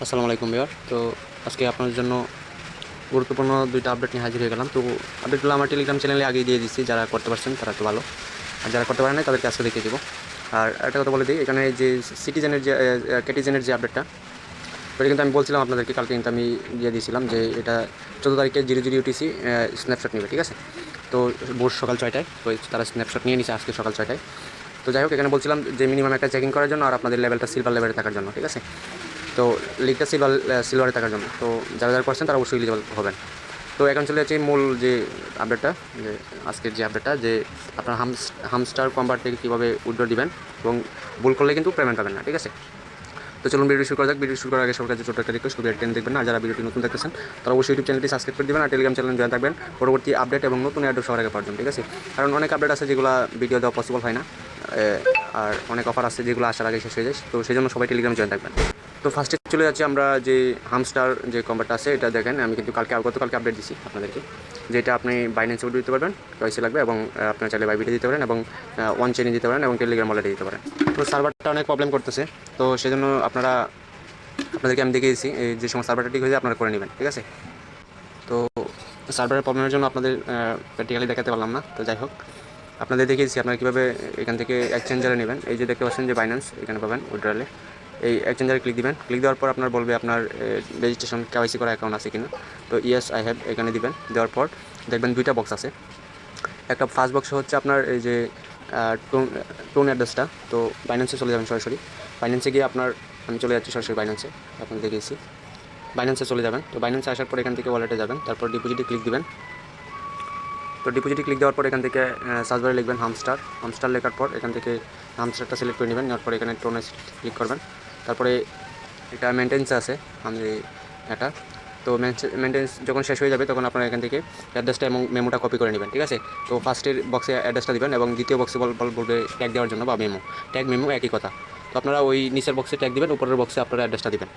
আসসালামু আলাইকুম ভিউয়ার। তো আজকে আপনাদের জন্য গুরুত্বপূর্ণ দুইটা আপডেট নিয়ে হাজির হয়ে গেলাম। তো আপডেটগুলো আমার টেলিগ্রাম চ্যানেলে আগেই দিয়ে দিচ্ছি, যারা করতে পারছেন তারা একটু ভালো, আর যারা করতে পারেন না তাদেরকে আজকে দেখিয়ে দেবো। আর একটা কথা বলে দিই, এখানে যে সিটিজেনের যে ক্যাটিজেনের যে আপডেটটা, ওটা কিন্তু আমি বলছিলাম আপনাদেরকে, কালকে কিন্তু আমি দিয়ে দিয়েছিলাম যে এটা 14 তারিখে 00 UTC স্ন্যাপশট নেবে, ঠিক আছে। তো ভোর সকাল 6টায় তো তারা স্ন্যাপশট নিয়ে নিছে আজকে সকাল 6টায়। তো যাই হোক, এখানে বলছিলাম যে মিনিমাম একটা চেকিং করার জন্য আর আপনাদের লেভেলটা সিলভার লেভেলে থাকার জন্য, ঠিক আছে। তো লিগটা সিলভারে থাকার জন্য, তো যারা যারা করছেন তারা অবশ্যই এলিজিবল হবেন। তো এখন চলে যাচ্ছে মূল যে আপডেটটা, যে আজকের যে আপডেটটা, যে আপনার হামস্টার কম্বার থেকে কীভাবে উইথড্র দিবেন এবং ভুল করলে কিন্তু পেমেন্ট পাবেন না, ঠিক আছে। তো চলুন ভিডিও শুরু করা যাক। ভিডিও শুরু করার আগে সবার কাছে ছোটো একটা রিকোয়েস্ট, ভিডিও টেন দেখবেন না, আর যারা ভিডিওটি নতুন দেখতেছেন তারা অবশ্যই ইউটিউব চ্যানেলটি সাবস্ক্রাইব করে দেবেন আর টেলিগ্রাম চ্যানেল জয়েন থাকবেন পরবর্তী আপডেট এবং নতুন অ্যাড্রেস সবার আগে পাওয়ার জন্য, ঠিক আছে। কারণ অনেক আপডেট আছে যেগুলো ভিডিও দেওয়া পসিবল হয় না, আর অনেক অফার আছে যেগুলো আসার আগে শেষ হয়ে যায়, তো সেই জন্য সবাই টেলিগ্রাম জয়েন থাকবেন। তো ফার্স্টে চলে যাচ্ছি আমরা যে হামস্টার যে কম্বারটা আছে, এটা দেখেন আমি কিন্তু গতকালকে আপডেট দিচ্ছি আপনাদেরকে, যেটা আপনি বাইন্যান্সে দিতে পারবেন, পয়সা লাগবে, এবং আপনার চাইলে বাইবিটে দিতে পারেন, এবং ওয়ান চেনে দিতে পারেন, এবং টেলিগ্রাম ওয়ালেটে দিতে পারেন। তো সার্ভারটা অনেক প্রবলেম করতেছে, তো সেজন্য আপনাদেরকে আমি দেখিয়েছি এই যে সমস্ত সার্ভারটা ঠিক হয়ে যায় আপনারা করে নেবেন, ঠিক আছে। তো সার্ভারের প্রবলেমের জন্য আপনাদের প্র্যাকটিক্যালি দেখাতে পারলাম না, তো যাই হোক আপনাদের দেখিয়েছি আপনারা কীভাবে এখান থেকে এক্সচেঞ্জারে নেবেন। এই যে দেখতে পাচ্ছেন যে বাইন্যান্স, এখানে পাবেন উইথড্রলে, এই এক্সচেঞ্জারে ক্লিক দিবেন। ক্লিক দেওয়ার পর আপনার বলবে আপনার রেজিস্ট্রেশন কেওয়াইসি করা অ্যাকাউন্ট আছে কিনা, তো ইয়েস আই হ্যাভ, এখানে দিবেন। দেওয়ার পর দেখবেন দুইটা বক্স আছে। একটা ফার্স্ট বক্সে হচ্ছে আপনার এই যে টোন অ্যাড্রেসটা, তো বাইন্যান্সে চলে যাবেন সরাসরি। বাইন্যান্সে গিয়ে আমি চলে যাচ্ছি সরাসরি বাইন্যান্সে, আপনাকে দেখিয়েছি। বাইন্যান্সে চলে যাবেন, তো বাইন্যান্সে আসার পর এখান থেকে ওয়ালেটে যাবেন, তারপর ডিপোজিটে ক্লিক দিবেন। তো ডিপোজিটে ক্লিক দেওয়ার পর এখান থেকে সার্চবারে লিখবেন হামস্টার লেখার পর এখান থেকে হামস্টারটা সিলেক্ট করে নেবেন। নেওয়ার পরে এখানে টোনে ক্লিক করবেন। তারপরে এটা মেনটেন্স আছে আমি এটা, তো মেনটেন্স যখন শেষ হয়ে যাবে তখন আপনারা এখান থেকে অ্যাড্রেসটা এবং মেমোটা কপি করে নেবেন, ঠিক আছে। তো ফার্স্টের বক্সে অ্যাড্রেসটা দিবেন এবং দ্বিতীয় বক্সে বলবে ট্যাগ দেওয়ার জন্য, বা মেমো একই কথা। তো আপনারা ওই নিচের বক্সে ট্যাগ দিবেন, উপরের বক্সে আপনারা অ্যাড্রেসটা দিবেন।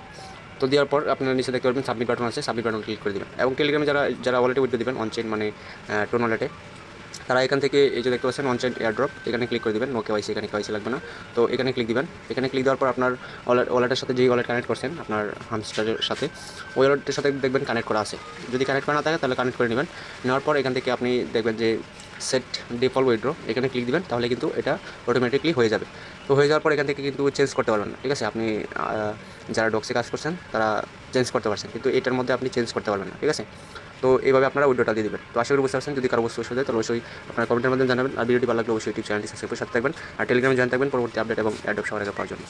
তো দেওয়ার পর আপনারা নিচে দেখতে পারবেন সাবমিট বাটন আছে, সাবমিট বাটন ক্লিক করে দেবেন। এবং টেলিগ্রামে যারা ওয়ালেটে উইথড্র দিবেন অনচেইন মানে টোন ওয়ালেটে, তারা এখান থেকে এই যে দেখতে পাচ্ছেন অনচেইন এয়ারড্রপ, এখানে ক্লিক করে দিবেন। নো কেওয়াইসি, এখানে কেওয়াইসি লাগবে না, তো এখানে ক্লিক দিবেন। এখানে ক্লিক দেওয়ার পর আপনার ওয়ালেটের সাথে যেই ওয়ালেট কানেক্ট করছেন আপনার হামস্টারের সাথে, ওই ওয়ালেটের সাথে দেখবেন কানেক্ট করা আছে। যদি কানেক্ট করা না থাকে তাহলে কানেক্ট করে নেবেন। নেওয়ার পর এখান থেকে আপনি দেখবেন যে সেট ডিফল্ট উইথড্র, এখানে ক্লিক দিবেন, তাহলে কিন্তু এটা অটোমেটিকলি হয়ে যাবে। তো হয়ে যাওয়ার পর এখান থেকে কিন্তু চেঞ্জ করতে পারবেন না, ঠিক আছে। আপনি যারা ডক্সে কাজ করছেন তারা চেঞ্জ করতে পারছেন, কিন্তু এটার মধ্যে আপনি চেঞ্জ করতে পারবেন না, ঠিক আছে। তো এইভাবে আপনারা উইড্রোটা দিয়ে দেবেন। তো আশা করি বুঝতে পারছেন। যদি কারো বস্তু অসুবিধা তাহলে অবশ্যই আপনার কমেন্টের মাধ্যমে জানাবেন। আর ভিডিওটি ভালো লাগলে অবশ্যই ইউটিউব চ্যানেলটি সাবস্ক্রাইব করে সাথে থাকবেন আর টেলিগ্রামে জয়েন থাকবেন পরবর্তী আপডেট এবং অ্যাডপ সবার আগে পাওয়ার জন্য।